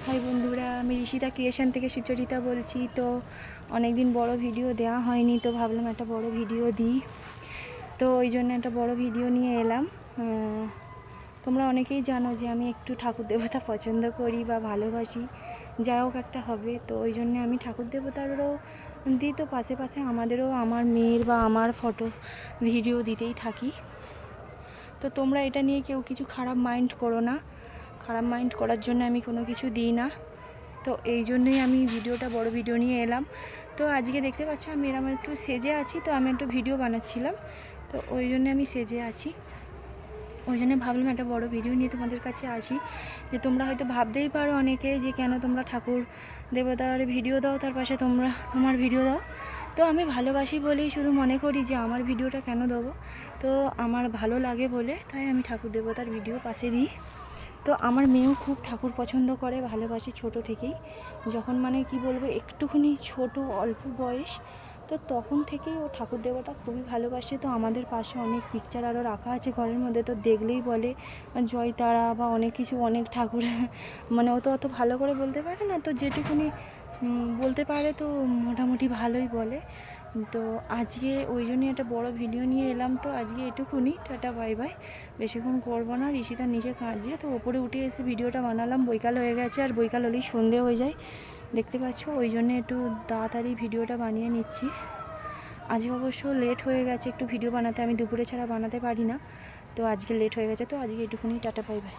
High বন্ধুরা, আমি Rishita creation থেকে সুচরিতা বলছি। তো অনেক দিন বড় ভিডিও দেওয়া হয়নি, তো ভাবলাম একটা বড় ভিডিও দিই। তো ওই জন্য একটা বড় ভিডিও নিয়ে এলাম। তোমরা অনেকেই জানো যে আমি একটু ঠাকুর দেবতা পছন্দ করি বা ভালোবাসি, যাই হোক একটা হবে। তো ওই জন্য আমি ঠাকুর দেবতারও দিই, তো পাশে পাশে আমাদেরও আমার মেয়ের বা আমার ফটো ভিডিও দিতেই থাকি। তো তোমরা এটা নিয়ে কেউ কিছু খারাপ মাইন্ড করো না, খারাপ মাইন্ড করার জন্য আমি কোনো কিছু দিই না। তো এই জন্যই আমি ভিডিওটা বড় ভিডিও নিয়ে এলাম। তো আজকে দেখতে পাচ্ছ আমি এরকম একটু সেজে আছি, তো আমি একটু ভিডিও বানাচ্ছিলাম, তো ওই জন্য আমি সেজে আছি। ওই জন্য ভাবলাম একটা বড় ভিডিও নিয়ে তোমাদের কাছে আসি। যে তোমরা হয়তো ভাবতেই পারো অনেকে যে কেন তোমরা ঠাকুর দেবতার ভিডিও দাও, তার পাশে তোমার ভিডিও দাও। তো আমি ভালোবাসি বলেই শুধু মনে করি যে আমার ভিডিওটা কেন দেবো, তো আমার ভালো লাগে বলে তাই আমি ঠাকুর দেবতার ভিডিও পাশে দিই। তো আমার মেয়েও খুব ঠাকুর পছন্দ করে, ভালোবাসে ছোট থেকেই। যখন মানে কি বলবো, একটুখানি ছোট অল্প বয়স, তো তখন থেকেই ও ঠাকুর দেবতা খুবই ভালোবাসে। তো আমাদের পাশে অনেক পিকচার আরও রাখা আছে ঘরের মধ্যে, তো দেখলেই বলে জয় তারা বা অনেক কিছু, অনেক ঠাকুর। মানে ও তো অত ভালো করে বলতে পারে না, তো যেটুকুনি বলতে পারে তো মোটামুটি ভালোই বলে। তো আজকে ওই জন্যই একটা বড় ভিডিও নিয়ে এলাম। তো আজকে এটুকুনি, টাটা বাই বাই, বেশিক্ষণ করবো না। ঋষিতার নিচে কাজে, তো ওপরে উঠে এসে ভিডিওটা বানালাম। বৈকাল হয়ে গেছে, আর বৈকাল হলেই সন্ধে হয়ে যায়, দেখতে পাচ্ছ। ওই জন্য একটু তাড়াতাড়ি ভিডিওটা বানিয়ে নিচ্ছি। আজকে অবশ্য লেট হয়ে গেছে একটু ভিডিও বানাতে, আমি দুপুরে ছাড়া বানাতে পারি না, তো আজকে লেট হয়ে গেছে। তো আজকে এটুকুনি, টাটা বাই বাই।